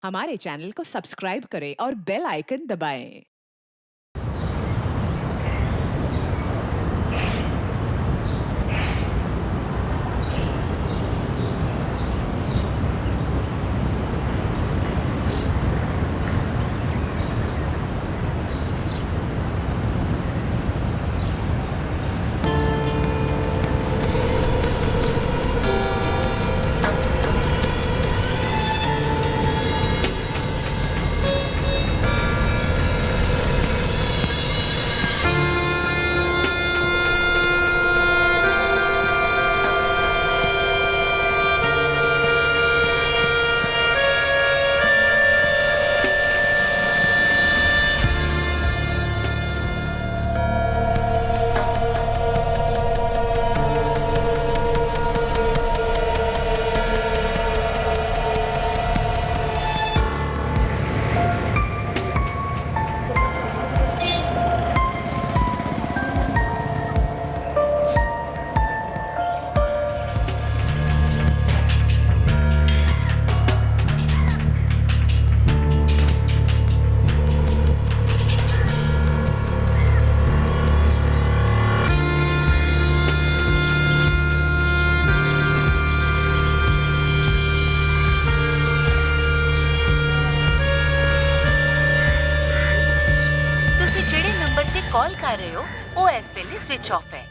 हमारे चैनल को सब्सक्राइब करें और बेल आइकन दबाएं। कॉल कर रहे हो वो इस वेले स्विच ऑफ है।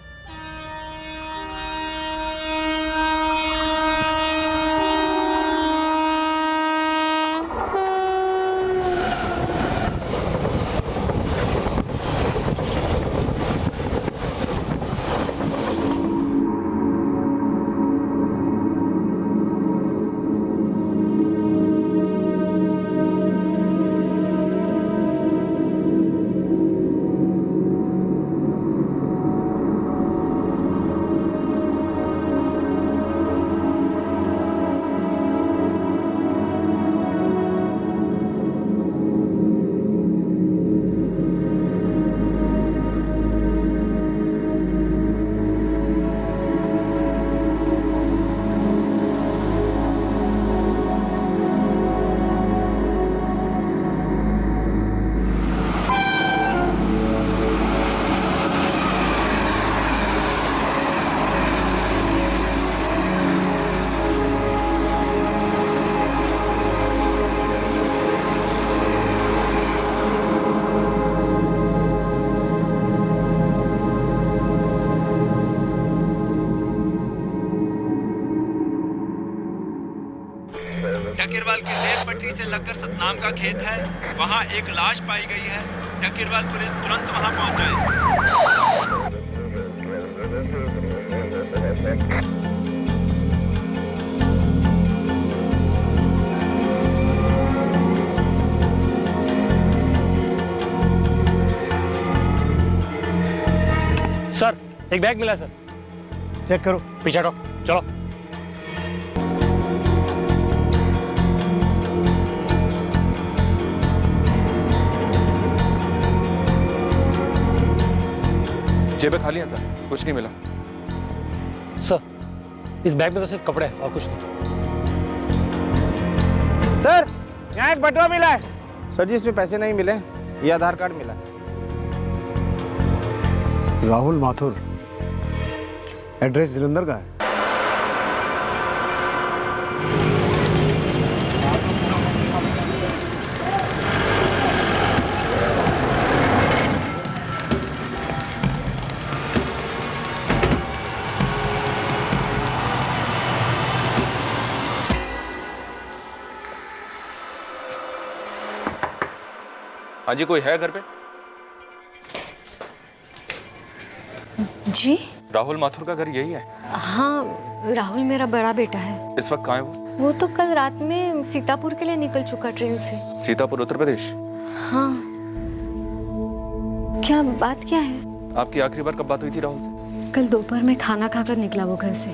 टकेरवाल की रेल पटरी से लगकर सतनाम का खेत है, वहां एक लाश पाई गई है। टकेरवाल पुलिस तुरंत वहां पहुंच जाए। सर एक बैग मिला सर, चेक करो। पीछे हटो, चलो। जेबें खाली हैं सर, कुछ नहीं मिला। सर इस बैग में तो सिर्फ कपड़े हैं और कुछ नहीं। सर यहाँ एक बटुआ मिला है। सर जी इसमें पैसे नहीं मिले, ये आधार कार्ड मिला। राहुल माथुर, एड्रेस जलंधर का है। हाँ जी, कोई है घर पे? जी राहुल माथुर का घर यही है? हाँ, राहुल मेरा बड़ा बेटा है। इस वक्त कहाँ है वो? तो कल रात में सीतापुर के लिए निकल चुका ट्रेन से। सीतापुर, उत्तर प्रदेश? हाँ, क्या बात क्या है? आपकी आखिरी बार कब बात हुई थी राहुल से? कल दोपहर में खाना खाकर निकला वो घर से,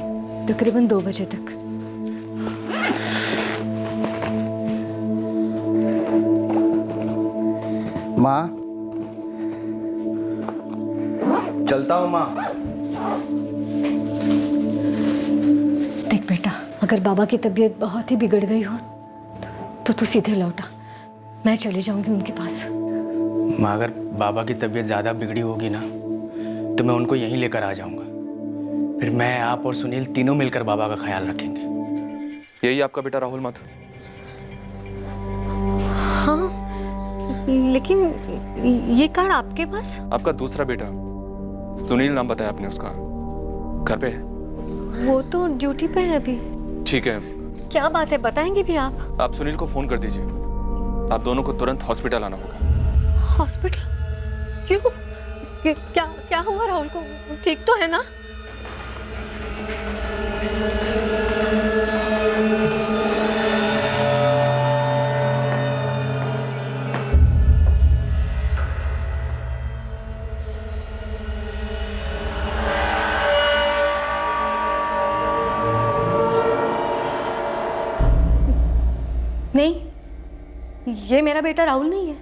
तकरीबन 2 बजे तक। माँ, चलता हूँ माँ। देख बेटा, अगर बाबा की तबीयत बहुत ही बिगड़ गई हो तो तू सीधे लौटा, मैं चली जाऊंगी उनके पास। माँ, अगर बाबा की तबीयत ज़्यादा बिगड़ी होगी ना तो मैं उनको यहीं लेकर आ जाऊंगा। फिर मैं, आप और सुनील तीनों मिलकर बाबा का ख्याल रखेंगे। यही आपका बेटा राहुल माथुर? हाँ, लेकिन ये कार्ड आपके पास? आपका दूसरा बेटा सुनील नाम बताया आपने, उसका घर पे है? वो तो ड्यूटी पे है अभी। ठीक है, क्या बात है, बताएंगे भी आप? आप सुनील को फोन कर दीजिए। आप दोनों को तुरंत हॉस्पिटल आना होगा। हॉस्पिटल? क्यों? क्या क्या हुआ राहुल को? ठीक तो है ना? नहीं, ये मेरा बेटा राहुल नहीं है।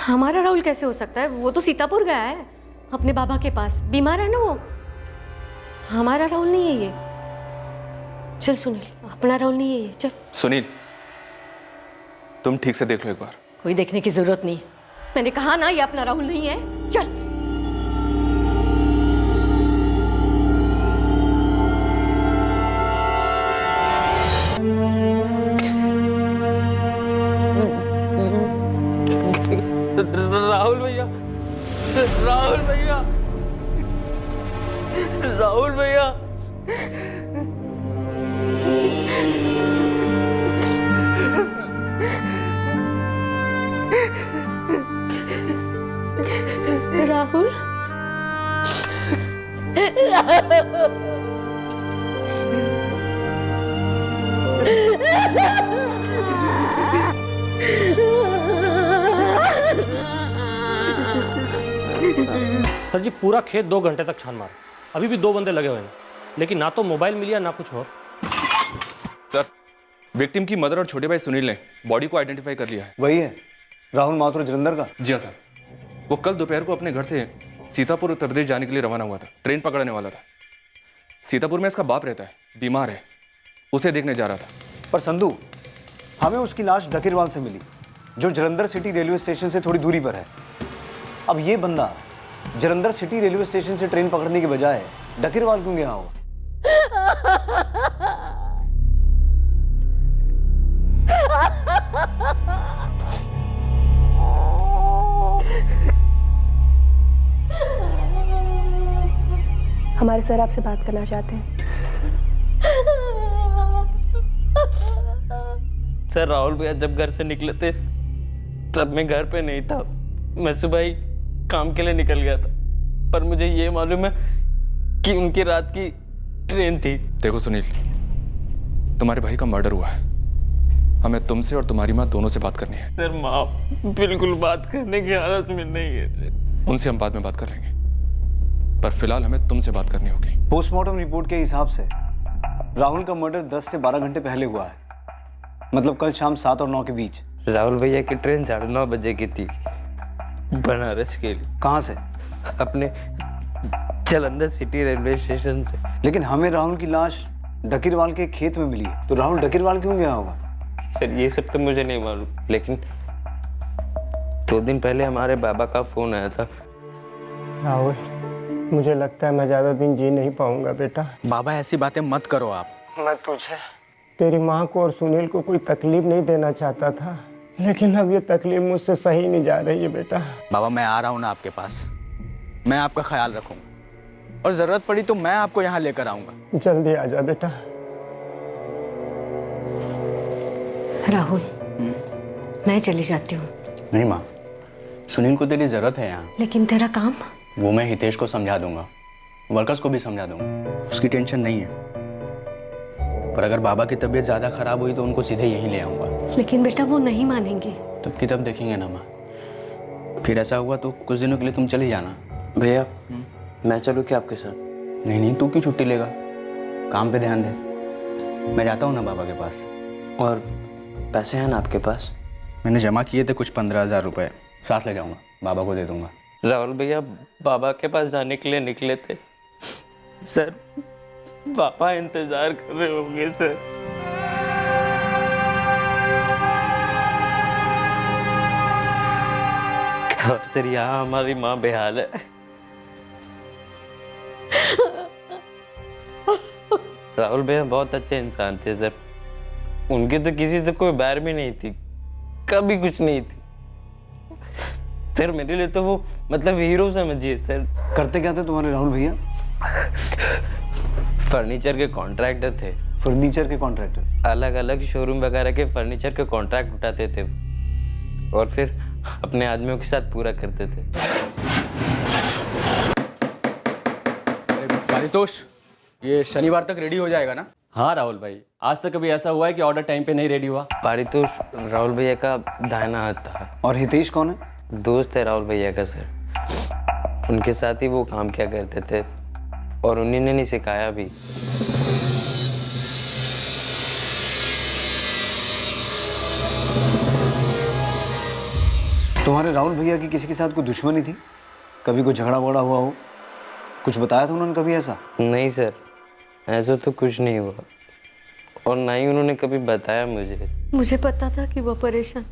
हमारा राहुल कैसे हो सकता है? वो तो सीतापुर गया है अपने बाबा के पास, बीमार है ना वो। हमारा राहुल नहीं है ये। चल सुनील, अपना राहुल नहीं है ये, चल। सुनील, तुम ठीक से देख लो एक बार। कोई देखने की जरूरत नहीं है, मैंने कहा ना ये अपना राहुल नहीं है, चल। राहुल भैया, राहुल भैया, राहुल भैया। राहुल, सर जी, पूरा खेत 2 घंटे तक छान मारा, अभी भी 2 बंदे लगे हुए हैं, लेकिन ना तो मोबाइल मिली ना कुछ और। सर, विक्टिम की मदर और छोटे भाई सुनील ने बॉडी को आइडेंटिफाई कर लिया है। वही है राहुल माथुर जलंधर का? जी हाँ सर, वो कल दोपहर को अपने घर से सीतापुर उत्तर प्रदेश जाने के लिए रवाना हुआ था, ट्रेन पकड़ने वाला था। सीतापुर में इसका बाप रहता है, बीमार है, उसे देखने जा रहा था। पर संधू, हमें उसकी लाश डकेरवाल से मिली, जो जलंधर सिटी रेलवे स्टेशन से थोड़ी दूरी पर है। अब ये बंदा जलंधर सिटी रेलवे स्टेशन से ट्रेन पकड़ने के बजाय डकेरवाल क्यों गया होगा? हमारे सर आपसे बात करना चाहते हैं। सर, राहुल भैया जब घर से निकले थे तब मैं घर पे नहीं था, मैं सुबह ही काम के लिए निकल गया था, पर मुझे ये मालूम है कि उनकी रात की ट्रेन थी। देखो सुनील, तुम्हारे भाई का मर्डर हुआ है, हमें तुमसे और तुम्हारी माँ दोनों से बात करनी है। सर, माँ बिल्कुल बात करने की हालत में नहीं है। उनसे हम बाद में बात कर लेंगे, पर फिलहाल हमें तुमसे बात करनी होगी। पोस्टमार्टम रिपोर्ट के हिसाब से राहुल का मर्डर 10 से 12 घंटे पहले हुआ है, मतलब कल शाम 7 और 9 के बीच। राहुल भैया की ट्रेन 9:30 बजे की थी, बनारस के लिए। कहाँ से? अपने जलंधर सिटी रेलवे स्टेशन से। लेकिन हमें राहुल की लाश डकेरवाल के खेत में मिली है, तो राहुल डकेरवाल क्यों गया होगा? सर, ये सब तो मुझे नहीं मालूम, लेकिन 2 दिन पहले हमारे बाबा का फोन आया था। राहुल, मुझे लगता है मैं ज़्यादा दिन जी नहीं पाऊंगा बेटा। बाबा, ऐसी बातें मत करो आप। मैं तुझे, तेरी माँ को और सुनील को कोई तकलीफ नहीं देना चाहता था, लेकिन अब ये तकलीफ मुझसे सही नहीं जा रही है बेटा। बाबा, मैं आ रहा हूँ ना आपके पास, मैं आपका ख्याल रखूंगा और ज़रूरत पड़ी तो मैं आपको यहाँ लेकर आऊँगा। जल्दी आ जा बेटा। राहुल, मैं चली जाती हूँ। नहीं माँ, सुनील को तेरी ज़रूरत है यहाँ। लेकिन तेरा काम? वो मैं हितेश को समझा दूंगा, वर्कर्स को भी समझा दूंगा, उसकी टेंशन नहीं है। पर अगर बाबा की तबीयत ज़्यादा खराब हुई तो उनको सीधे यहीं ले आऊँगा। लेकिन बेटा वो नहीं मानेंगे। तब की तब देखेंगे ना माँ। फिर ऐसा हुआ तो कुछ दिनों के लिए तुम चली जाना। भैया, मैं चलूँ क्या आपके साथ? नहीं नहीं, तू क्यों छुट्टी लेगा, काम पे ध्यान दे। मैं जाता हूँ ना बाबा के पास। और पैसे हैं ना आपके पास? मैंने जमा किए थे कुछ 15,000 रुपये, साथ ले जाऊँगा, बाबा को दे दूँगा। राहुल भैया बाबा के पास जाने के लिए निकले थे सर, पापा इंतजार कर रहे होंगे सर। और सर यहाँ हमारी माँ बेहाल है। राहुल भैया बहुत अच्छे इंसान थे सर, उनकी तो किसी से कोई बैर भी नहीं थी, कभी कुछ नहीं थी सर। मेरे लिए तो वो मतलब हीरो समझिए सर। करते क्या थे तुम्हारे राहुल भैया? फर्नीचर के कॉन्ट्रैक्टर थे। फर्नीचर के कॉन्ट्रैक्टर? अलग अलग शोरूम वगैरह के फर्नीचर के कॉन्ट्रैक्ट उठाते थे और फिर अपने आदमियों के साथ पूरा करते थे। पारितोष, ये शनिवार तक रेडी हो जाएगा ना? हाँ राहुल भाई, आज तक कभी ऐसा हुआ है कि ऑर्डर टाइम पे नहीं रेडी हुआ? पारितोष राहुल भैया का दाहिना हाथ था। और हितेश कौन है? दोस्त है राहुल भैया का सर, उनके साथ ही वो काम किया करते थे और उन्हीं ने नहीं सिखाया भी। तुम्हारे राहुल भैया की किसी के साथ कोई दुश्मनी थी? कभी कोई झगड़ा वगड़ा हुआ हो? कुछ बताया था उन्होंने कभी ऐसा? नहीं सर, ऐसा तो कुछ नहीं हुआ और ना ही उन्होंने कभी बताया मुझे। मुझे पता था कि वो परेशान,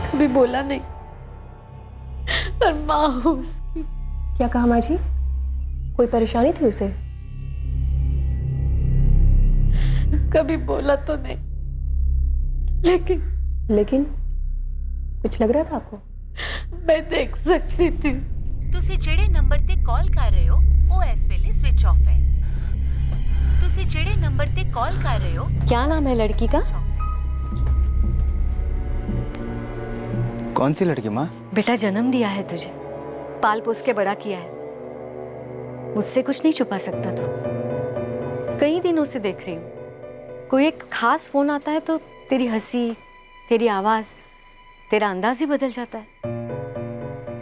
कभी बोला नहीं। और माँ हो उसकी। क्या कहा माँ जी? कोई परेशानी थी उसे? कभी बोला तो नहीं, लेकिन कुछ लग रहा था आपको? मैं देख सकती थी। ਤੁਸੀਂ ਜਿਹੜੇ ਨੰਬਰ ਤੇ ਕਾਲ ਕਰ ਰਹੇ ਹੋ ਉਹ ਇਸ ਵੇਲੇ ਸਵਿਚ ਆਫ ਹੈ। ਤੁਸੀਂ ਜਿਹੜੇ ਨੰਬਰ ਤੇ ਕਾਲ ਕਰ ਰਹੇ ਹੋ। क्या नाम है लड़की का? कौन सी लड़की माँ? बेटा जन्म दिया है तुझे, पाल पोस के बड़ा किया है, मुझसे कुछ नहीं छुपा सकता तू। कई दिनों से देख रही हूँ, कोई एक खास फोन आता है तो तेरी हंसी, तेरी आवाज, तेरा अंदाज ही बदल जाता है।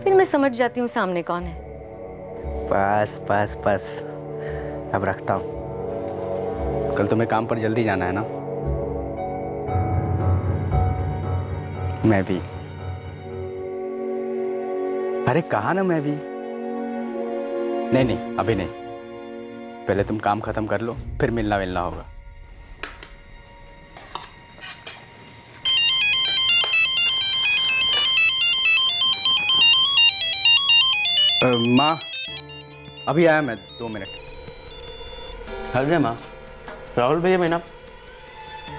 फिर मैं समझ जाती हूँ सामने कौन है। बस बस बस, अब रखता हूँ। कल तुम्हें काम पर जल्दी जाना है ना? मैं भी। अरे कहा ना मैं भी। नहीं नहीं, अभी नहीं, पहले तुम काम खत्म कर लो, फिर मिलना होगा। माँ, अभी आया मैं, 2 मिनट। हट गए माँ, राहुल भैया मैं ना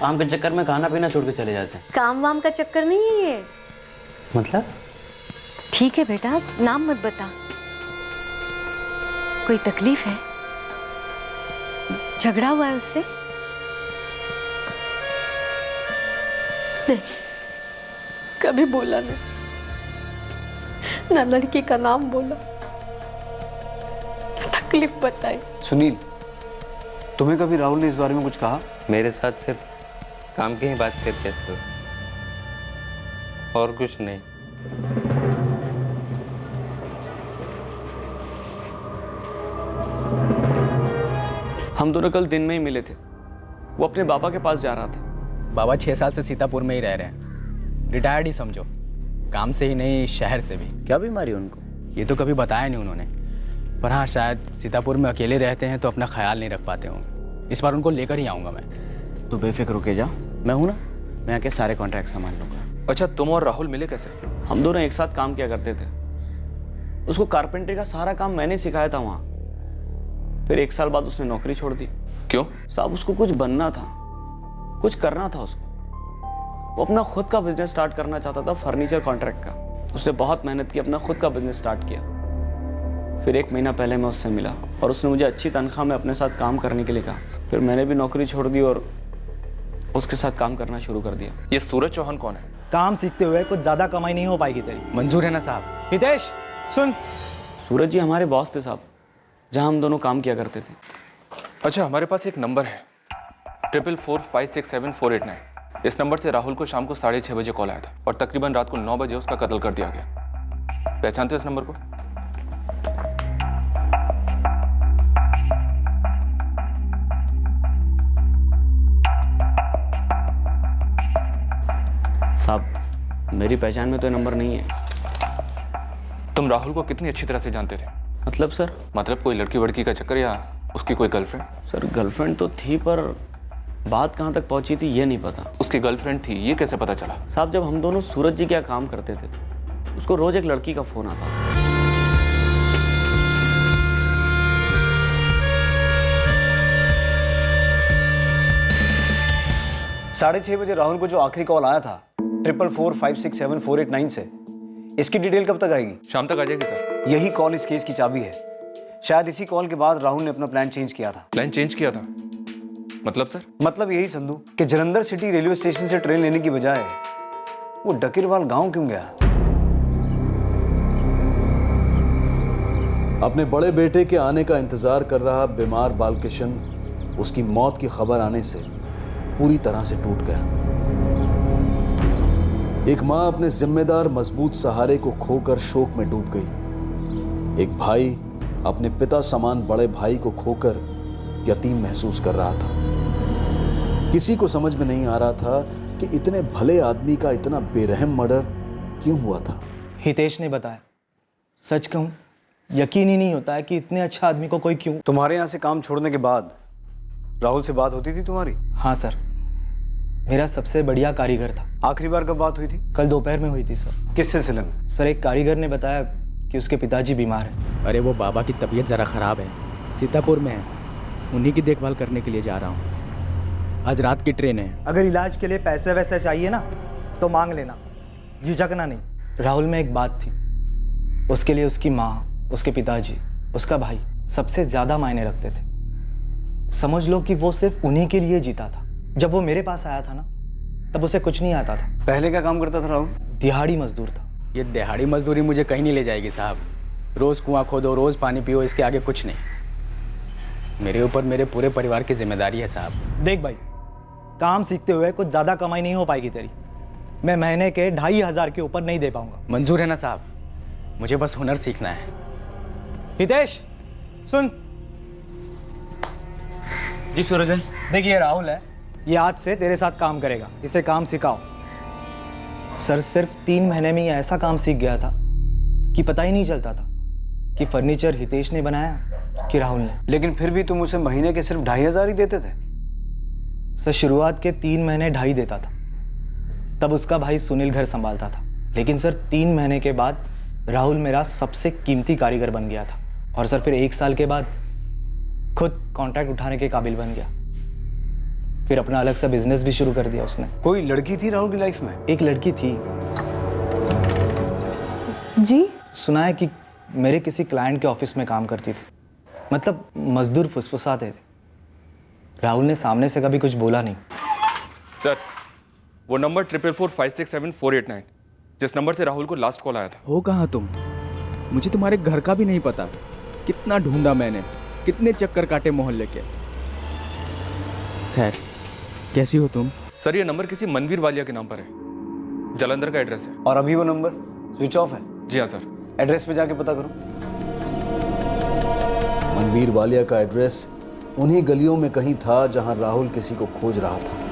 काम के चक्कर में खाना पीना छोड़ के चले जाते हैं। काम वाम का चक्कर नहीं है ये। मतलब? ठीक है बेटा, नाम मत बता। कोई तकलीफ है? झगड़ा हुआ है उससे? नहीं, कभी बोला नहीं, ना लड़की का नाम बोला, तकलीफ बताई। सुनील, तुम्हें कभी राहुल ने इस बारे में कुछ कहा? मेरे साथ सिर्फ काम की ही बात करते थे और कुछ नहीं। हम दोनों कल दिन में ही मिले थे। वो अपने बाबा के पास जा रहा था। बाबा 6 साल से सीतापुर में ही रह रहे हैं, रिटायर्ड ही समझो, काम से ही नहीं शहर से भी। क्या बीमारी है उनको? ये तो कभी बताया नहीं उन्होंने, पर हाँ शायद सीतापुर में अकेले रहते हैं तो अपना ख्याल नहीं रख पाते होंगे। इस बार उनको लेकर ही आऊँगा मैं। तू बेफिक्र होके जा, मैं हूँ ना, मैं आके सारे कॉन्ट्रैक्ट संभाल लूँगा। अच्छा, तुम और राहुल मिले कैसे? हम दोनों एक साथ काम किया करते थे। उसको कारपेंटरी का सारा काम मैंने सिखाया था वहाँ। फिर 1 साल बाद उसने नौकरी छोड़ दी। क्यों? साहब उसको कुछ बनना था, कुछ करना था उसको। वो अपना खुद का बिजनेस स्टार्ट करना चाहता था, फर्नीचर कॉन्ट्रैक्ट का। उसने बहुत मेहनत की, अपना खुद का बिजनेस स्टार्ट किया। फिर 1 महीना पहले मैं उससे मिला और उसने मुझे अच्छी तनख्वाह में अपने साथ काम करने के लिए कहा। फिर मैंने भी नौकरी छोड़ दी और उसके साथ काम करना शुरू कर दिया। ये सूरज चौहान कौन है? काम सीखते हुए कुछ ज्यादा कमाई नहीं हो पाएगी तेरी। मंजूर है ना साहब? हितेश सुन, सूरज जी हमारे बॉस थे साहब, जहाँ हम दोनों काम किया करते थे। अच्छा, हमारे पास एक नंबर है 4445674889। इस नंबर से राहुल को शाम को 6:30 बजे कॉल आया था और तकरीबन रात को 9 बजे उसका कत्ल कर दिया गया। पहचानते हो इस नंबर को? साहब मेरी पहचान में तो ये नंबर नहीं है। तुम राहुल को कितनी अच्छी तरह से जानते थे? मतलब सर? मतलब कोई लड़की वड़की का चक्कर या उसकी कोई गर्लफ्रेंड? सर गर्लफ्रेंड तो थी, पर बात कहाँ तक पहुंची थी ये नहीं पता। उसकी गर्लफ्रेंड थी, ये कैसे पता चला? साहब जब हम दोनों सूरज जी क्या काम करते थे, उसको रोज एक लड़की का फोन आता था। 6:30 बजे राहुल को जो आखिरी कॉल आया था 44456748 से, इसकी डिटेल कब तक आएगी? शाम तक आ जाएगी सर। यही कॉल इस केस की चाबी है। शायद इसी कॉल के बाद राहुल ने अपना प्लान चेंज किया था। प्लान चेंज किया था मतलब सर? मतलब यही संधू कि जलंधर सिटी रेलवे स्टेशन से ट्रेन लेने की बजाय वो डकिरवाल गांव क्यों गया? अपने बड़े बेटे के आने का इंतजार कर रहा बीमार बालकिशन उसकी मौत की खबर आने से पूरी तरह से टूट गया। एक मां अपने जिम्मेदार मजबूत सहारे को खोकर शोक में डूब गई। एक भाई अपने पिता समान बड़े भाई को खोकर यतीम महसूस कर रहा था। किसी को समझ में नहीं आ रहा था कि इतने भले आदमी का इतना बेरहम मर्डर क्यों हुआ था। हितेश ने बताया। सच कहूं, यकीन ही नहीं होता है कि इतने अच्छा आदमी को कोई क्यों। तुम्हारे यहाँ से काम छोड़ने के बाद राहुल से बात होती थी तुम्हारी? हाँ सर, मेरा सबसे बढ़िया कारीगर था। आखिरी बार कब बात हुई थी? कल दोपहर में हुई थी सर। किस सिलसिले में? सर, एक कारीगर ने बताया कि उसके पिताजी बीमार हैं। अरे वो बाबा की तबीयत ज़रा ख़राब है, सीतापुर में है, उन्हीं की देखभाल करने के लिए जा रहा हूँ। आज रात की ट्रेन है। अगर इलाज के लिए पैसे वैसे चाहिए ना तो मांग लेना, झिझकना नहीं। राहुल में एक बात थी, उसके लिए उसकी माँ, उसके पिताजी, उसका भाई सबसे ज़्यादा मायने रखते थे। समझ लो कि वो सिर्फ उन्हीं के लिए जीता था। जब वो मेरे पास आया था ना, तब उसे कुछ नहीं आता था। पहले क्या काम करता था राहुल? दिहाड़ी मजदूर था। ये दिहाड़ी मजदूरी मुझे कहीं नहीं ले जाएगी साहब। रोज़ कुआं खोदो, रोज़ पानी पियो, इसके आगे कुछ नहीं। मेरे ऊपर मेरे पूरे परिवार की जिम्मेदारी है साहब। देख भाई, काम सीखते हुए कुछ ज़्यादा कमाई नहीं हो पाएगी तेरी। मैं महीने के 2500 के ऊपर नहीं दे पाऊंगा। मंजूर है ना साहब, मुझे बस हुनर सीखना है। हितेश सुन। जी सूरज भाई। देखिए राहुल है, ये आज से तेरे साथ काम करेगा, इसे काम सिखाओ। सर सिर्फ 3 महीने में ये ऐसा काम सीख गया था कि पता ही नहीं चलता था कि फर्नीचर हितेश ने बनाया कि राहुल ने। लेकिन फिर भी तुम उसे महीने के सिर्फ 2500 ही देते थे? सर शुरुआत के 3 महीने 2.5 देता था, तब उसका भाई सुनील घर संभालता था। लेकिन सर 3 महीने के बाद राहुल मेरा सबसे कीमती कारीगर बन गया था। और सर फिर 1 साल के बाद खुद कॉन्ट्रैक्ट उठाने के काबिल बन गया। फिर अपना अलग सा बिजनेस भी शुरू कर दिया उसने। कोई लड़की थी राहुल की लाइफ में? एक लड़की थी जी। सुना है कि मेरे किसी क्लाइंट के ऑफिस में काम करती थी। मतलब मजदूर फुसफुसाते थे। राहुल ने सामने से कभी कुछ बोला नहीं। सर, वो नंबर 44456748 जिस नंबर से राहुल को लास्ट कॉल आया था। हो कहाँ तुम? मुझे तुम्हारे घर का भी नहीं पता। कितना ढूंढा मैंने, कितने चक्कर काटे मोहल्ले के। खैर, कैसी हो तुम? सर, ये नंबर किसी मनवीर वालिया के नाम पर है, जलंधर का एड्रेस है। और अभी वो नंबर स्विच ऑफ है? जी हाँ सर। एड्रेस पे जाके पता करो। मनवीर वालिया का एड्रेस उन्हीं गलियों में कहीं था जहां राहुल किसी को खोज रहा था।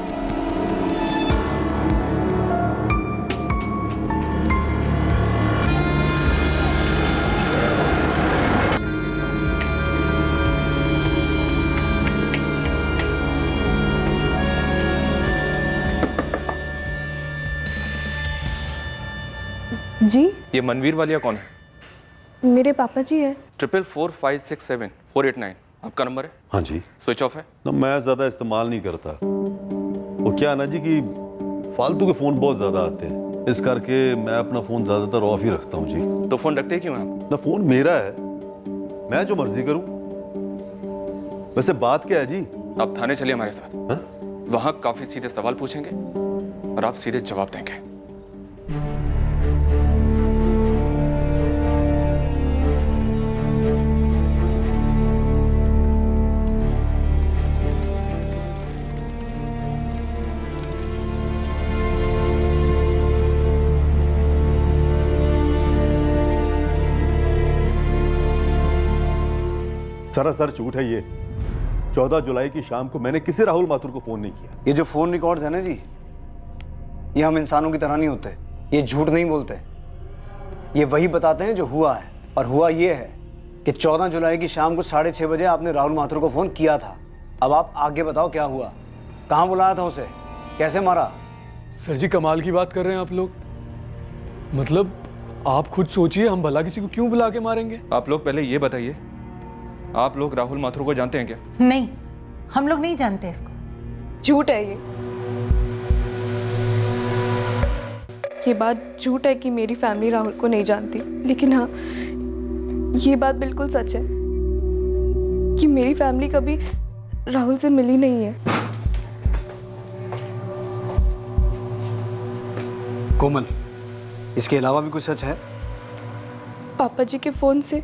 जी। ये मनवीर वालिया कौन है? मेरे पापा जी है। 44456748 आपका नंबर है? हाँ जी। स्विच ऑफ है ना, मैं ज़्यादा इस्तेमाल नहीं करता। वो क्या ना जी कि फालतू के फ़ोन बहुत ज़्यादा आते हैं, इस करके मैं अपना फ़ोन ज़्यादातर ऑफ ही रखता हूँ जी। तो फ़ोन रखते क्यों हैं आप? ना, फ़ोन मेरा है, मैं जो मर्जी करूँ। वैसे बात क्या है जी? आप थाने चलिए हमारे साथ। वहाँ काफ़ी सीधे सवाल पूछेंगे और आप सीधे जवाब देंगे। सरासर झूठ है ये। 14 जुलाई की शाम को मैंने किसी राहुल माथुर को फोन नहीं किया। ये जो फोन रिकॉर्ड्स है ना जी, ये हम इंसानों की तरह नहीं होते। ये झूठ नहीं बोलते, ये वही बताते हैं जो हुआ है। और हुआ ये है कि 14 जुलाई की शाम को 6:30 बजे आपने राहुल माथुर को फोन किया था। अब आप आगे बताओ क्या हुआ, कहाँ बुलाया था उसे? कैसे मारा? सर जी कमाल की बात कर रहे हैं आप लोग। मतलब आप खुद सोचिए, हम भला किसी को क्यों बुला के मारेंगे? आप लोग पहले ये बताइए, आप लोग राहुल माथुर को जानते हैं क्या? नहीं, हम लोग नहीं जानते इसको। झूठ है ये बात झूठ है कि मेरी फैमिली राहुल को नहीं जानती, लेकिन हाँ ये बात बिल्कुल सच है कि मेरी फैमिली कभी राहुल से मिली नहीं है। कोमल, इसके अलावा भी कुछ सच है? पापा जी के फोन से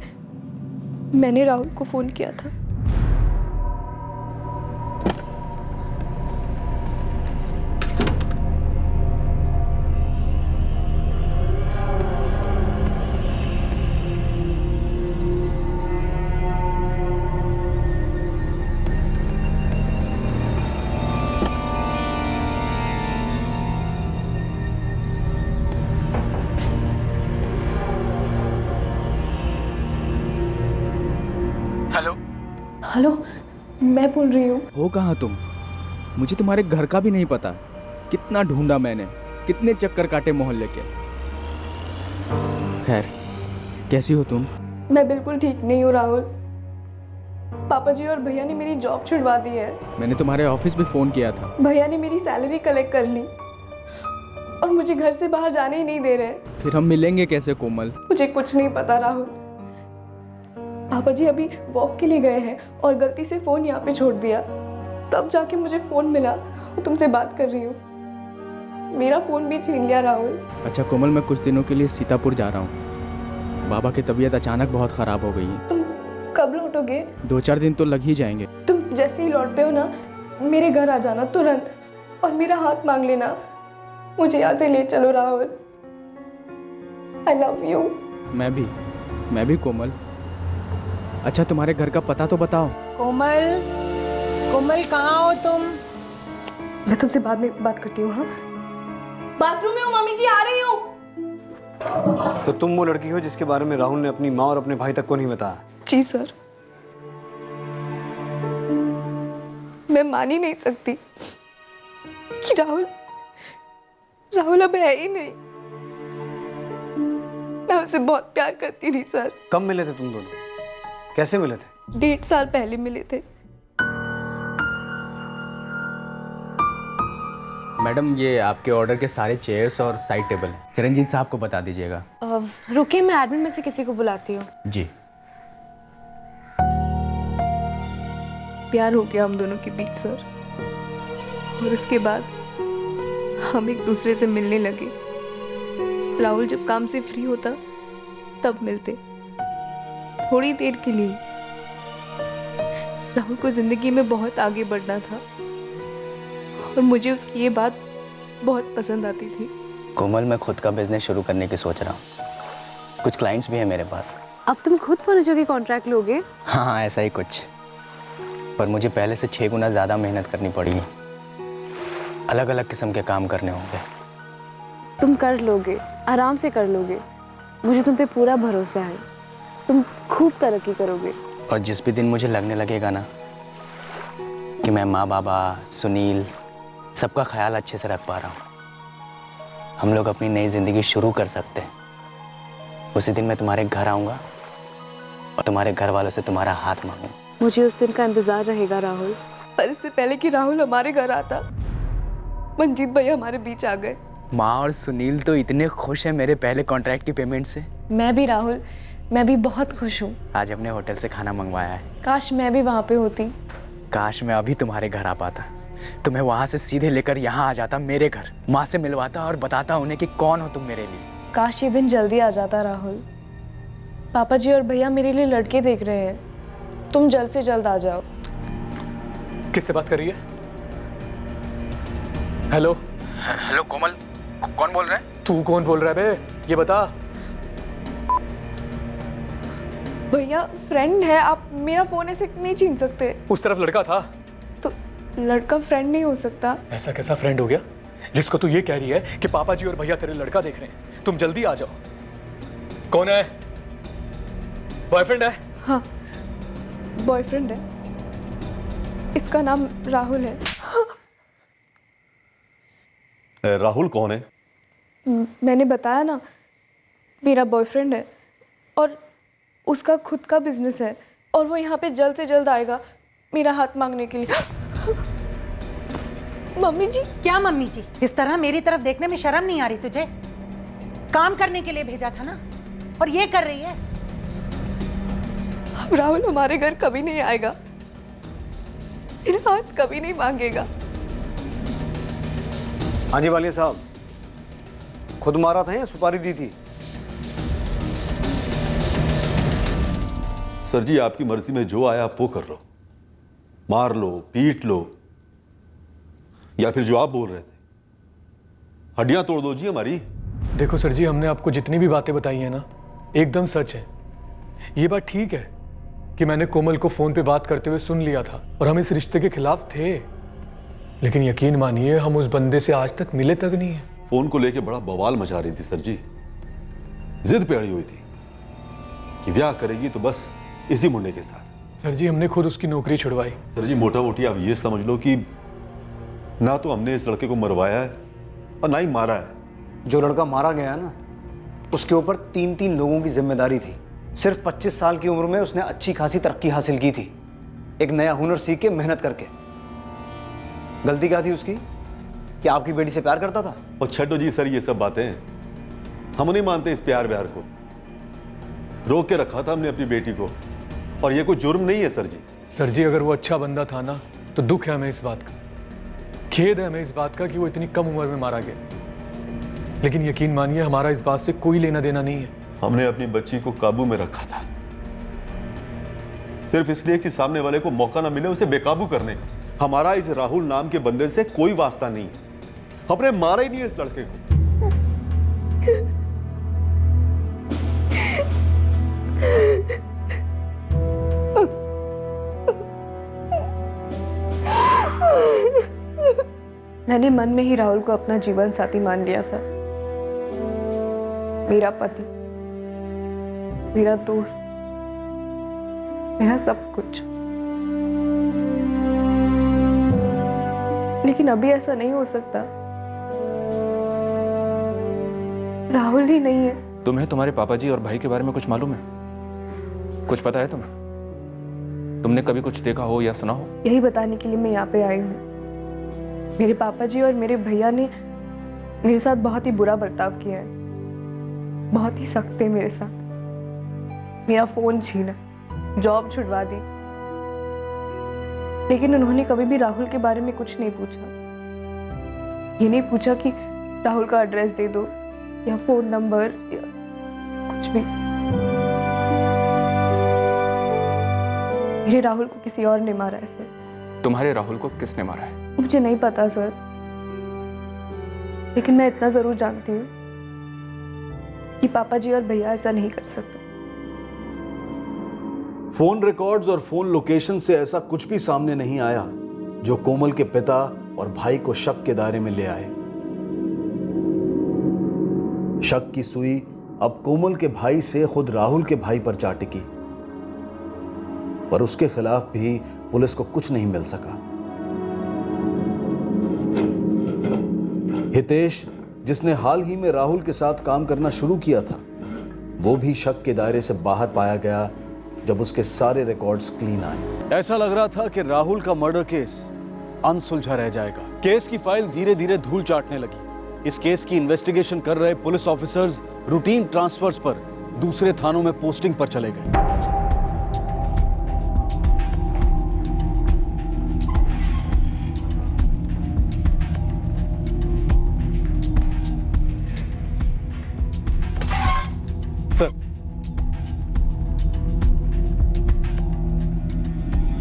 मैंने राहुल को फोन किया था। हेलो, मैं बोल रही हूँ। हो कहाँ तुम? मुझे तुम्हारे घर का भी नहीं पता। कितना ढूंढा मैंने, कितने चक्कर काटे मोहल्ले के। खैर, कैसी हो तुम? मैं बिल्कुल ठीक नहीं हूँ राहुल। पापा जी और भैया ने मेरी जॉब छुड़वा दी है। मैंने तुम्हारे ऑफिस भी फोन किया था। भैया ने मेरी सैलरी कलेक्ट कर ली और मुझे घर से बाहर जाने ही नहीं दे रहे। फिर हम मिलेंगे कैसे कोमल? मुझे कुछ नहीं पता राहुल। पापा जी अभी वॉक के लिए गए हैं और गलती से फोन यहाँ पे छोड़ दिया, तब जाके मुझे फोन मिला और तुमसे बात कर रही हूँ। मेरा फोन भी छीन लिया राहुल। अच्छा कोमल, मैं कुछ दिनों के लिए सीतापुर जा रहा हूँ। बाबा की तबीयत अचानक बहुत खराब हो गई है। तुम कब लौटोगे? 2-4 दिन तो लग ही जाएंगे। तुम जैसे ही लौटते हो ना, मेरे घर आ जाना तुरंत और मेरा हाथ मांग लेना। मुझे यहाँ से ले चलो राहुल। I love you. मैं भी कोमल। अच्छा तुम्हारे घर का पता तो बताओ। कोमल, कोमल कहाँ हो तुम? मैं तुमसे बाद में बात करती हूँ। हाँ, बाथरूम में हूँ मम्मी जी, आ रही हूँ। तो तुम वो लड़की हो जिसके बारे में राहुल ने अपनी माँ और अपने भाई तक को नहीं बताया? जी सर। मैं मान ही नहीं सकती कि राहुल अब है ही नहीं। मैं उसे बहुत प्यार करती थी सर। कब मिले थे तुम दोनों? कैसे मिले थे? 1.5 साल पहले मिले थे। मैडम, ये आपके ऑर्डर के सारे चेयर्स और साइड टेबल हैं। चिरंजीत साहब को बता दीजिएगा। रुकिए, मैं एडमिन में से किसी को बुलाती हूँ। जी। प्यार हो गया हम दोनों के बीच सर, और उसके बाद हम एक दूसरे से मिलने लगे। राहुल जब काम से फ्री होता तब मिलते, थोड़ी देर के लिए। राहुल को जिंदगी में बहुत आगे बढ़ना था और मुझे उसकी ये बात बहुत पसंद आती थी। कोमल, मैं खुद का बिजनेस शुरू करने की सोच रहा हूँ। कुछ क्लाइंट्स भी हैं मेरे पास। अब तुम खुद फर्नीचर के कॉन्ट्रैक्ट लोगे? हाँ, ऐसा ही कुछ। पर मुझे पहले से 6 गुना ज़्यादा मेहनत करनी पड़ेगी। अलग अलग किस्म के काम करने होंगे। तुम कर लोगे, आराम से कर लोगे। मुझे तुम पे पूरा भरोसा है। तुम खूब तरक्की करोगे। और जिस भी दिन मुझे लगने लगेगा ना कि मैं माँ, बाबा, सुनील, सबका ख्याल अच्छे से रख पा रहा हूँ, हम लोग अपनी नई जिंदगी शुरू कर सकते हैं, उसी दिन मैं तुम्हारे घर आऊँगा और तुम्हारे घर वालों से तुम्हारा हाथ मांगूंगा। मुझे उस दिन का इंतजार रहेगा राहुल। पर इससे पहले कि राहुल हमारे घर आता, मंजीत भैया हमारे बीच आ गए। माँ और सुनील तो इतने खुश हैं मेरे पहले कॉन्ट्रैक्ट की पेमेंट से। मैं भी राहुल, मैं भी बहुत खुश हूँ। आज हमने होटल से खाना मंगवाया है। काश मैं भी वहाँ पे होती। काश मैं अभी तुम्हारे घर आ पाता, तुम्हें वहाँ से सीधे लेकर यहाँ आ जाता मेरे घर, माँ से मिलवाता और बताता उन्हें कि कौन हो तुम मेरे लिए। काश ये दिन जल्दी आ जाता राहुल। पापा जी और भैया मेरे लिए लड़के देख रहे हैं, तुम जल्द से जल्द आ जाओ। किससे बात कर रही है? हेलो हेलो कोमल, कौन बोल रहा है? तू कौन बोल रहा है बे, ये बता। भैया फ्रेंड है, आप मेरा फोन ऐसे नहीं छीन सकते। उस तरफ लड़का था तो लड़का फ्रेंड नहीं हो सकता। ऐसा कैसा फ्रेंड हो गया जिसको तू ये कह रही है कि पापा जी और भैया तेरे लड़का देख रहे हैं, तुम जल्दी आ जाओ। कौन है? बॉयफ्रेंड है? हाँ बॉयफ्रेंड है, इसका नाम राहुल है। राहुल कौन है? मैंने बताया ना, मेरा बॉयफ्रेंड है और उसका खुद का बिजनेस है और वो यहाँ पे जल्द से जल्द आएगा मेरा हाथ मांगने के लिए। मम्मी जी। क्या मम्मी जी? इस तरह मेरी तरफ देखने में शर्म नहीं आ रही तुझे? काम करने के लिए भेजा था ना, और ये कर रही है। अब राहुल हमारे घर कभी नहीं आएगा, मेरा हाथ कभी नहीं मांगेगा। हाँ जी वालिया साहब, खुद मारा था या सुपारी दी थी? सर जी, आपकी मर्जी में जो आया आप वो कर लो, मार लो, पीट लो, या फिर जो आप बोल रहे थे हड्डियां तोड़ दो जी हमारी। देखो सर जी, हमने आपको जितनी भी बातें बताई हैं ना, एकदम सच है। ये बात ठीक है कि मैंने कोमल को फोन पे बात करते हुए सुन लिया था और हम इस रिश्ते के खिलाफ थे, लेकिन यकीन मानिए हम उस बंदे से आज तक मिले तक नहीं है। फोन को लेके बड़ा बवाल मचा रही थी सर जी, जिद पे अड़ी हुई थी कि ब्याह करेगी तो बस इसी मुंडे के साथ। सर जी, हमने खुद उसकी नौकरी छुड़वाई। सर जी, मोटा मोटी आप ये समझ लो कि ना तो हमने इस लड़के को मरवाया है और ना ही मारा है। जो लड़का मारा गया ना, उसके ऊपर 3-3 लोगों की जिम्मेदारी थी। सिर्फ 25 साल की उम्र में उसने अच्छी खासी तरक्की हासिल की थी, एक नया हुनर सीख के, मेहनत करके। गलती क्या थी उसकी कि आपकी बेटी से प्यार करता था? और छड्डो जी सर, ये सब बातें हम नहीं मानते। इस प्यार व्यार को रोक के रखा था हमने अपनी बेटी को, और ये कोई जुर्म नहीं है सर जी। सर जी, अगर वो अच्छा बंदा था ना तो दुख है हमें इस बात का, खेद है हमें इस बात का कि वो इतनी कम उम्र में मारा गया। लेकिन यकीन मानिए हमारा इस बात से कोई लेना देना नहीं है। हमने अपनी बच्ची को काबू में रखा था सिर्फ इसलिए कि सामने वाले को मौका ना मिले उसे बेकाबू करने का। हमारा इस राहुल नाम के बंदे से कोई वास्ता नहीं है, हमने मारा ही नहीं है इस लड़के को। मैंने मन में ही राहुल को अपना जीवन साथी मान लिया था, मेरा पति, मेरा दोस्त, मेरा सब कुछ। लेकिन अभी ऐसा नहीं हो सकता, राहुल ही नहीं है। तुम्हें तुम्हारे पापा जी और भाई के बारे में कुछ मालूम है? कुछ पता है तुम्हें? तुमने कभी कुछ देखा हो या सुना हो? यही बताने के लिए मैं यहाँ पे आई हूँ। मेरे पापा जी और मेरे भैया ने मेरे साथ बहुत ही बुरा बर्ताव किया है, बहुत ही सख्त है मेरे साथ। मेरा फोन छीना, जॉब छुड़वा दी, लेकिन उन्होंने कभी भी राहुल के बारे में कुछ नहीं पूछा। ये नहीं पूछा कि राहुल का एड्रेस दे दो या फोन नंबर या कुछ भी। मेरे राहुल को किसी और ने मारा है सर। तुम्हारे राहुल को किसने मारा है? मुझे नहीं पता सर, लेकिन मैं इतना जरूर जानती हूँ कि पापा जी और भैया ऐसा नहीं कर सकते। फोन रिकॉर्ड्स और फोन लोकेशन से ऐसा कुछ भी सामने नहीं आया जो कोमल के पिता और भाई को शक के दायरे में ले आए। शक की सुई अब कोमल के भाई से खुद राहुल के भाई पर जा टिकी, पर उसके खिलाफ भी पुलिस को कुछ नहीं मिल सका। हितेश, जिसने हाल ही में राहुल के साथ काम करना शुरू किया था, वो भी शक के दायरे से बाहर पाया गया जब उसके सारे रिकॉर्ड्स क्लीन आए। ऐसा लग रहा था कि राहुल का मर्डर केस अनसुलझा रह जाएगा। केस की फाइल धीरे धीरे धूल चाटने लगी। इस केस की इन्वेस्टिगेशन कर रहे पुलिस ऑफिसर्स रूटीन ट्रांसफर्स पर दूसरे थानों में पोस्टिंग पर चले गए।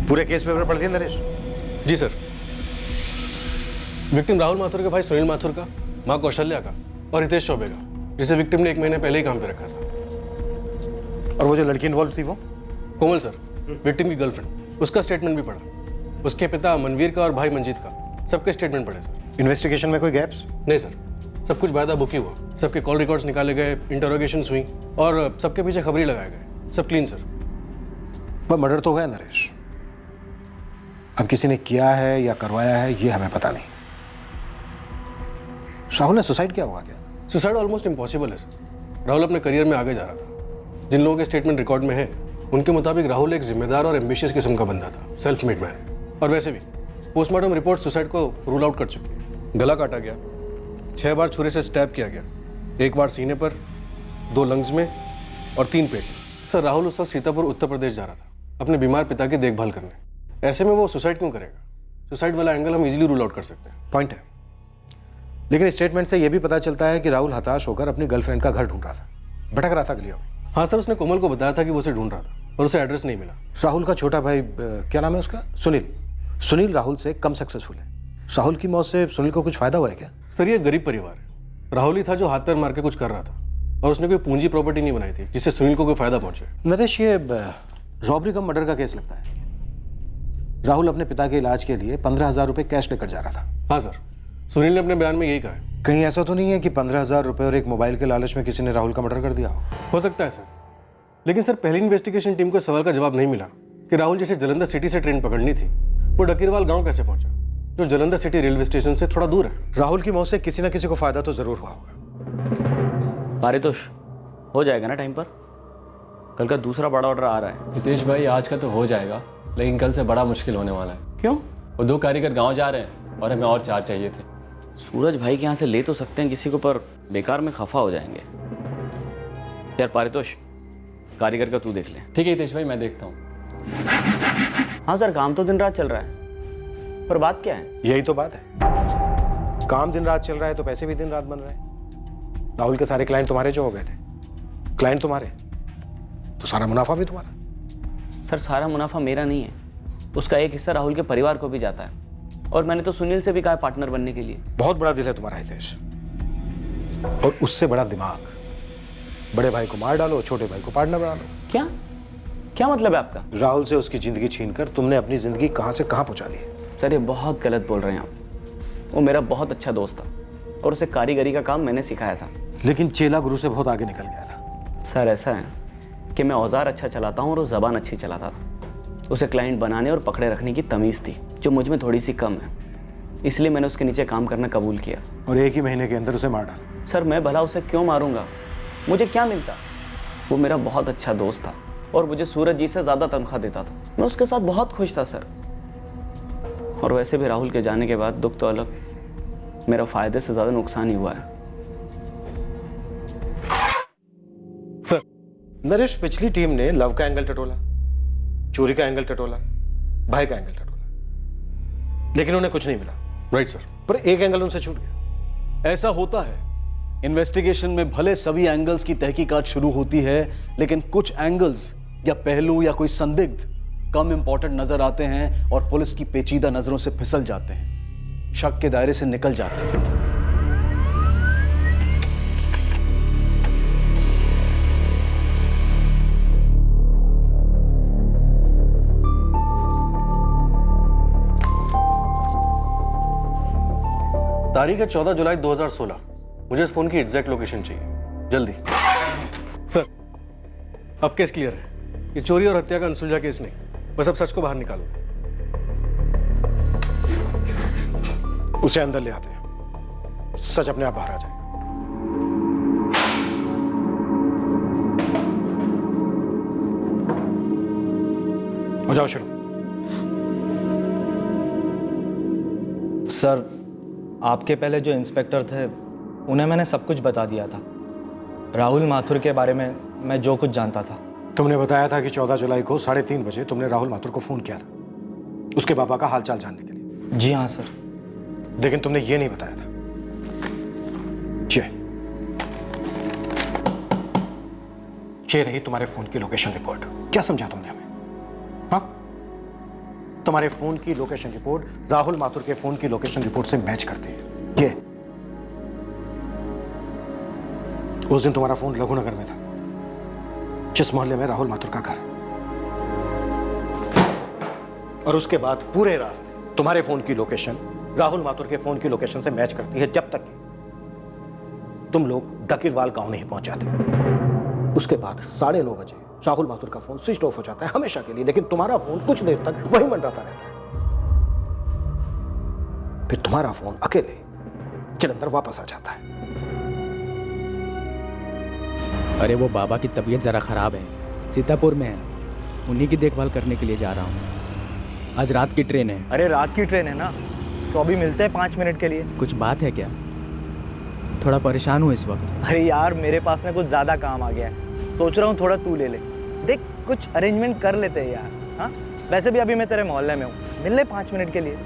पूरे केस पेपर पढ़ दिए नरेश? जी सर। विक्टिम राहुल माथुर के भाई सुनील माथुर का, मां कौशल्या का और हितेश चौबे का, जिसे विक्टिम ने 1 महीने पहले ही काम पे रखा था। और वो जो लड़की इन्वॉल्व थी वो? कोमल सर, विक्टिम की गर्लफ्रेंड। उसका स्टेटमेंट भी पढ़ा। उसके पिता मनवीर का और भाई मंजीत का, सबके स्टेटमेंट पढ़े सर। इन्वेस्टिगेशन में कोई गैप्स? नहीं सर, सब कुछ बायदा बुक ही हुआ। सबके कॉल रिकॉर्ड्स निकाले गए, इंटरोगेशंस हुई और सबके पीछे खबरी लगाए गए। सब क्लीन सर। पर मर्डर तो हुआ है नरेश, अब किसी ने किया है या करवाया है ये हमें पता नहीं। राहुल ने सुसाइड किया होगा क्या? सुसाइड ऑलमोस्ट इम्पॉसिबल है सर। राहुल अपने करियर में आगे जा रहा था। जिन लोगों के स्टेटमेंट रिकॉर्ड में है उनके मुताबिक राहुल एक जिम्मेदार और एम्बिशियस किस्म का बंदा था, सेल्फ मेड मैन। और वैसे भी पोस्टमार्टम रिपोर्ट सुसाइड को रूल आउट कर चुकी है। गला काटा गया, 6 बार छुरे से स्टैब किया गया, 1 बार सीने पर, 2 लंग्स में और 3 पेट। सर राहुल उस वक्त सीतापुर उत्तर प्रदेश जा रहा था अपने बीमार पिता की देखभाल करने। ऐसे में वो सुसाइड क्यों करेगा? सुसाइड वाला एंगल हम इजीली रूल आउट कर सकते हैं। पॉइंट है, लेकिन स्टेटमेंट से यह भी पता चलता है कि राहुल हताश होकर अपनी गर्लफ्रेंड का घर ढूंढ रहा था, भटक रहा था गलियों में। हाँ सर, उसने कोमल को बताया था कि वो उसे ढूंढ रहा था और उसे एड्रेस नहीं मिला। राहुल का छोटा भाई क्या नाम है उसका? सुनील। सुनील राहुल से कम सक्सेसफुल है। राहुल की मौत से सुनील को कुछ फायदा हुआ है क्या? सर ये गरीब परिवार है। राहुल ही था जो हाथ पैर मार के कुछ कर रहा था और उसने कोई पूंजी प्रॉपर्टी नहीं बनाई थी जिससे सुनील को कोई फायदा पहुंचे। नरेश, ये रॉबरी कम मर्डर का केस लगता है। राहुल अपने पिता के इलाज के लिए 15,000 रुपए कैश लेकर जा रहा था। हाँ सर, सुनील ने अपने बयान में यही कहा है। कहीं ऐसा तो नहीं है कि 15,000 रुपए और एक मोबाइल के लालच में किसी ने राहुल का मर्डर कर दिया हो सकता है सर, लेकिन सर पहली इन्वेस्टिगेशन टीम को सवाल का जवाब नहीं मिला कि राहुल जैसे जलंधर सिटी से ट्रेन पकड़नी थी वो डकीरवाल गांव कैसे पहुंचा, जो जलंधर सिटी रेलवे स्टेशन से थोड़ा दूर है। राहुल की मौत से किसी न किसी को फायदा तो जरूर हुआ होगा। पारितोष हो जाएगा ना टाइम पर? कल का दूसरा बड़ा ऑर्डर आ रहा है। हितेश भाई आज का तो हो जाएगा, लेकिन कल से बड़ा मुश्किल होने वाला है। क्यों? वो 2 कारीगर गांव जा रहे हैं और हमें और 4 चाहिए थे। सूरज भाई के यहाँ से ले तो सकते हैं किसी को, पर बेकार में खफा हो जाएंगे। यार पारितोष, कारीगर का तू देख ले। ठीक है हितेश भाई, मैं देखता हूँ। हाँ सर, काम तो दिन रात चल रहा है, पर बात क्या है? यही तो बात है, काम दिन रात चल रहा है तो पैसे भी दिन रात बन रहे हैं। राहुल के सारे क्लाइंट तुम्हारे जो हो गए थे, क्लाइंट तुम्हारे तो सारा मुनाफा भी तुम्हारा। सर सारा मुनाफा मेरा नहीं है, उसका एक हिस्सा राहुल के परिवार को भी जाता है। और मैंने तो सुनील से भी कहा पार्टनर बनने के लिए। बहुत बड़ा दिल है तुम्हारा हितेश, और उससे बड़ा दिमाग। बड़े भाई को मार डालो, छोटे भाई को पार्टनर बना लो। क्या क्या मतलब है आपका? राहुल से उसकी जिंदगी छीनकर तुमने अपनी जिंदगी कहां से कहां पहुंचा दी। सर ये बहुत गलत बोल रहे हैं आप। वो मेरा बहुत अच्छा दोस्त था और उसे कारीगरी का काम मैंने सिखाया था। लेकिन चेला गुरु से बहुत आगे निकल गया था। सर ऐसा है कि मैं औजार अच्छा चलाता हूँ और वो ज़बान अच्छी चलाता था। उसे क्लाइंट बनाने और पकड़े रखने की तमीज़ थी, जो मुझ में थोड़ी सी कम है। इसलिए मैंने उसके नीचे काम करना कबूल किया और 1 ही महीने के अंदर उसे मार डाला। सर मैं भला उसे क्यों मारूंगा? मुझे क्या मिलता? वो मेरा बहुत अच्छा दोस्त था और मुझे सूरज जी से ज़्यादा तनख्वाह देता था। मैं उसके साथ बहुत खुश था सर। और वैसे भी राहुल के जाने के बाद दुख तो अलग, मेरा फायदे से ज़्यादा नुकसान ही हुआ है। सर नरेश, पिछली टीम ने लव का एंगल टटोला, चोरी का एंगल टटोला, भाई का एंगल टटोला, लेकिन उन्हें कुछ नहीं मिला। राइट सर, पर एक एंगल उनसे छूट गया। ऐसा होता है, इन्वेस्टिगेशन में भले सभी एंगल्स की तहकीकात शुरू होती है, लेकिन कुछ एंगल्स या पहलू या कोई संदिग्ध कम इंपॉर्टेंट नजर आते हैं और पुलिस की पेचीदा नजरों से फिसल जाते हैं, शक के दायरे से निकल जाते हैं। तारीख है 14 जुलाई 2016। मुझे इस फोन की एग्जैक्ट लोकेशन चाहिए, जल्दी। सर अब केस क्लियर है, ये चोरी और हत्या का अनसुलझा केस नहीं, बस अब सच को बाहर निकालो। उसे अंदर ले आते हैं, सच अपने आप बाहर आ जाएगा। हो जाओ शुरू। सर आपके पहले जो इंस्पेक्टर थे उन्हें मैंने सब कुछ बता दिया था। राहुल माथुर के बारे में मैं जो कुछ जानता था। तुमने बताया था कि 14 जुलाई को 3:30 बजे तुमने राहुल माथुर को फोन किया था उसके पापा का हालचाल जानने के लिए। जी हाँ सर। लेकिन तुमने ये नहीं बताया था ये रही तुम्हारे फोन की लोकेशन रिपोर्ट। क्या समझा तुमने हमें? हाँ, तुम्हारे फोन की लोकेशन रिपोर्ट राहुल माथुर के फोन की लोकेशन रिपोर्ट से मैच करती है। ये उस दिन तुम्हारा फोन लघुनगर में था, जिस मोहल्ले में राहुल माथुर का घर, और उसके बाद पूरे रास्ते तुम्हारे फोन की लोकेशन राहुल माथुर के फोन की लोकेशन से मैच करती है, जब तक कि तुम लोग डकीरवाल गांव नहीं पहुंच जाते। उसके बाद 9:30 बजे राहुल माथुर का फोन स्विच ऑफ हो जाता है हमेशा के लिए, लेकिन तुम्हारा फोन कुछ देर तक वहीं मंडराता रहता है। फिर तुम्हारा फोन अकेले जलंधर वापस आ जाता है। अरे वो बाबा की तबीयत ज़रा ख़राब है, सीतापुर में है, उन्हीं की देखभाल करने के लिए जा रहा हूँ। आज रात की ट्रेन है। अरे रात की ट्रेन है ना, तो अभी मिलते हैं 5 मिनट के लिए। कुछ बात है क्या? थोड़ा परेशान हूँ इस वक्त। अरे यार मेरे पास ना कुछ ज़्यादा काम आ गया है, सोच रहा हूँ थोड़ा तू ले ले। देख कुछ अरेंजमेंट कर लेते हैं यार। हाँ वैसे भी अभी मैं तेरे मोहल्ले में हूँ, मिल ले 5 मिनट के लिए।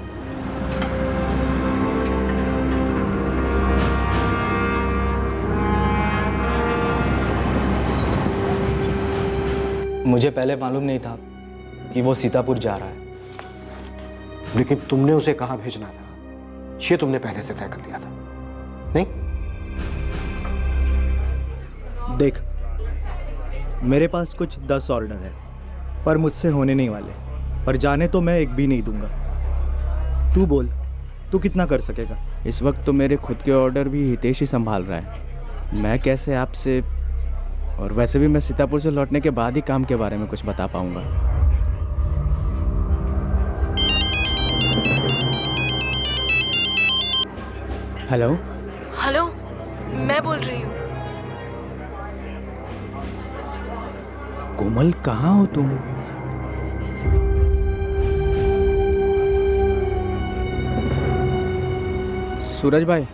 मुझे पहले मालूम नहीं था कि वो सीतापुर जा रहा है। लेकिन तुमने उसे कहाँ भेजना था, ये तुमने पहले से तय कर लिया था, नहीं? देख मेरे पास कुछ 10 ऑर्डर है, पर मुझसे होने नहीं वाले, पर जाने तो मैं एक भी नहीं दूंगा। तू बोल, तू कितना कर सकेगा? इस वक्त तो मेरे खुद के ऑर्डर भी हितेश ही संभाल रहा है, मैं कैसे आपसे, और वैसे भी मैं सीतापुर से लौटने के बाद ही काम के बारे में कुछ बता पाऊंगा। हेलो हेलो, मैं बोल रही हूँ। कोमल कहाँ हो तुम? सूरज भाई,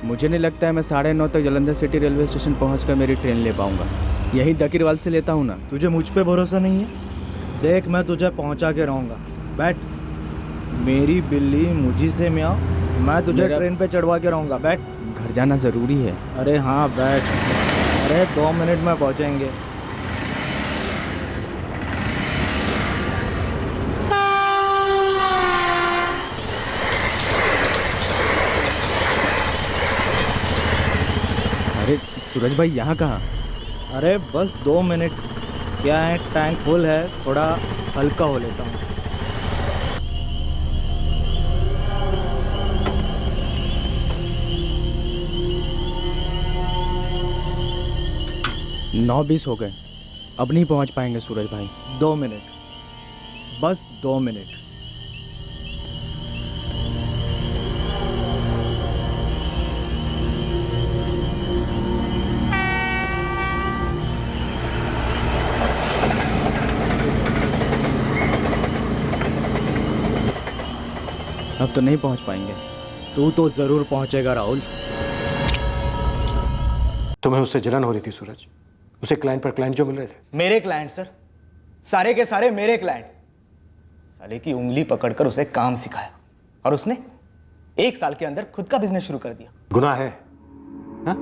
मुझे नहीं लगता है मैं 9:30 तक जलंधर सिटी रेलवे स्टेशन पहुंचकर मेरी ट्रेन ले पाऊंगा। यही दकीरवाल से लेता हूं ना। तुझे मुझ पे भरोसा नहीं है? देख मैं तुझे पहुंचा के रहूँगा, बैठ। मेरी बिल्ली मुझी से म्याऊं, मैं तुझे ट्रेन पे चढ़वा के रहूँगा, बैठ। घर जाना ज़रूरी है। अरे हाँ बैठ। अरे 2 मिनट में पहुँचेंगे। अरे सूरज भाई यहाँ कहाँ? अरे बस 2 मिनट। क्या है, टैंक फुल है, थोड़ा हल्का हो लेता हूँ। नौ 20 हो गए, अब नहीं पहुँच पाएंगे सूरज भाई। 2 मिनट, बस 2 मिनट। अब तो नहीं पहुंच पाएंगे। तू तो जरूर पहुंचेगा राहुल। तुम्हें उससे जलन हो रही थी सूरज, उसे क्लाइंट पर क्लाइंट जो मिल रहे थे। मेरे क्लाइंट सर, सारे के सारे मेरे क्लाइंट। साले की उंगली पकड़कर उसे काम सिखाया और उसने 1 साल के अंदर खुद का बिजनेस शुरू कर दिया। गुनाह है हा?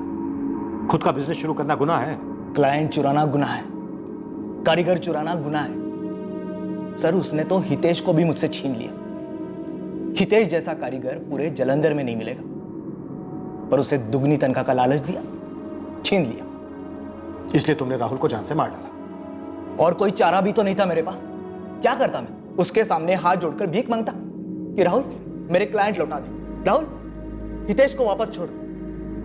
खुद का बिजनेस शुरू करना गुनाह है? क्लाइंट चुराना गुनाह है, कारीगर चुराना गुनाह है। सर उसने तो हितेश को भी मुझसे छीन लिया। हितेश जैसा कारीगर पूरे जलंधर में नहीं मिलेगा, पर उसे दुगनी तनख्वाह का लालच दिया, छीन लिया। इसलिए तुमने राहुल को जान से मार डाला। और कोई चारा भी तो नहीं था मेरे पास। क्या करता मैं? उसके सामने हाथ जोड़कर भीख मांगता कि राहुल मेरे क्लाइंट लौटा दे, राहुल हितेश को वापस छोड़,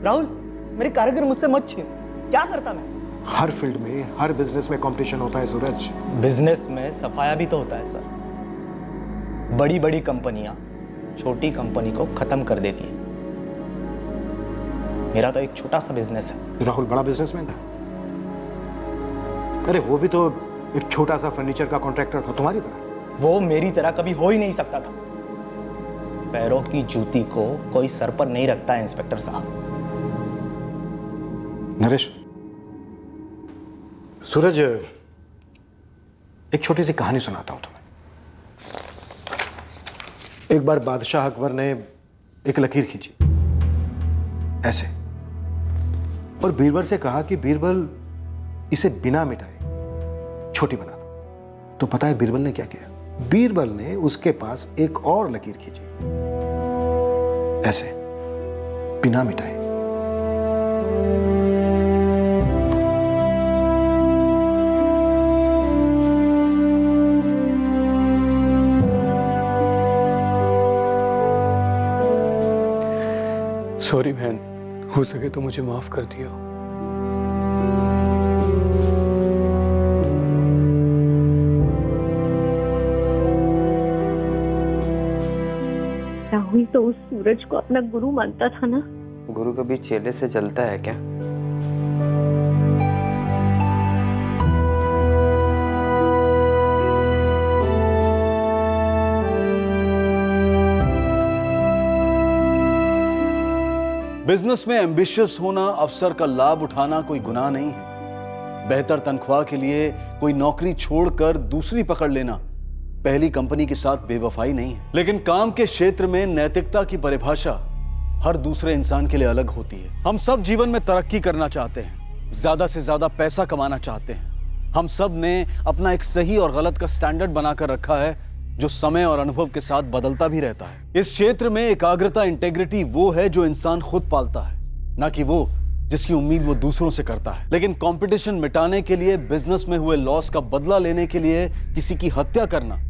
राहुल मेरे कारीगर मुझसे मत छीन। क्या करता मैं? हर फील्ड में, हर बिजनेस में कंपटीशन होता है सूरज। बिजनेस में सफाया भी तो होता है सर। बड़ी बड़ी कंपनियां छोटी कंपनी को खत्म कर देती है। मेरा तो एक छोटा सा बिजनेस है। राहुल बड़ा बिजनेसमैन था। अरे वो भी तो एक छोटा सा फर्नीचर का कॉन्ट्रैक्टर था तुम्हारी तरह। वो मेरी तरह कभी हो ही नहीं सकता था। पैरों की जूती को कोई सर पर नहीं रखता है इंस्पेक्टर साहब। नरेश, सूरज एक छोटी सी कहानी सुनाता हूं तुम्हें। एक बार बादशाह अकबर ने एक लकीर खींची ऐसे, और बीरबल से कहा कि बीरबल इसे बिना मिटाए छोटी बना दो। तो पता है बीरबल ने क्या किया? बीरबल ने उसके पास एक और लकीर खींची ऐसे, बिना मिटाए। सॉरी बहन, हो सके तो मुझे माफ कर दिया। राहुल तो उस सूरज को अपना गुरु मानता था ना। गुरु कभी चेले से जलता है क्या? बिजनेस में एम्बिशियस होना, अवसर का लाभ उठाना कोई गुनाह नहीं है। बेहतर तनख्वाह के लिए कोई नौकरी छोड़कर दूसरी पकड़ लेना पहली कंपनी के साथ बेवफाई नहीं है। लेकिन काम के क्षेत्र में नैतिकता की परिभाषा हर दूसरे इंसान के लिए अलग होती है। हम सब जीवन में तरक्की करना चाहते हैं, ज्यादा से ज्यादा पैसा कमाना चाहते हैं। हम सब ने अपना एक सही और गलत का स्टैंडर्ड बनाकर रखा है जो समय और अनुभव के साथ बदलता भी रहता है। इस क्षेत्र में एकाग्रता, इंटेग्रिटी वो है जो इंसान खुद पालता है, ना कि वो जिसकी उम्मीद वो दूसरों से करता है। लेकिन कंपटीशन मिटाने के लिए, बिजनेस में हुए लॉस का बदला लेने के लिए किसी की हत्या करना,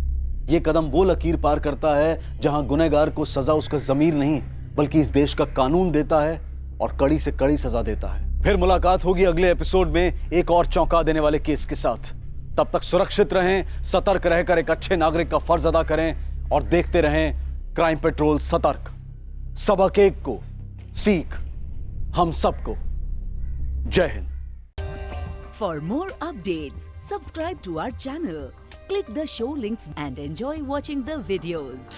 ये कदम वो लकीर पार करता है जहां गुनहगार को सजा उसका जमीर नहीं बल्कि इस देश का कानून देता है और कड़ी से कड़ी सजा देता है। फिर मुलाकात होगी अगले एपिसोड में एक और चौंका देने वाले केस के साथ। तब तक सुरक्षित रहें, सतर्क रहकर एक अच्छे नागरिक का फर्ज अदा करें और देखते रहें क्राइम पेट्रोल सतर्क। सबक एक को, सीख हम सबको। जय Hind. For more updates, subscribe to our channel, click the show links and enjoy watching the videos.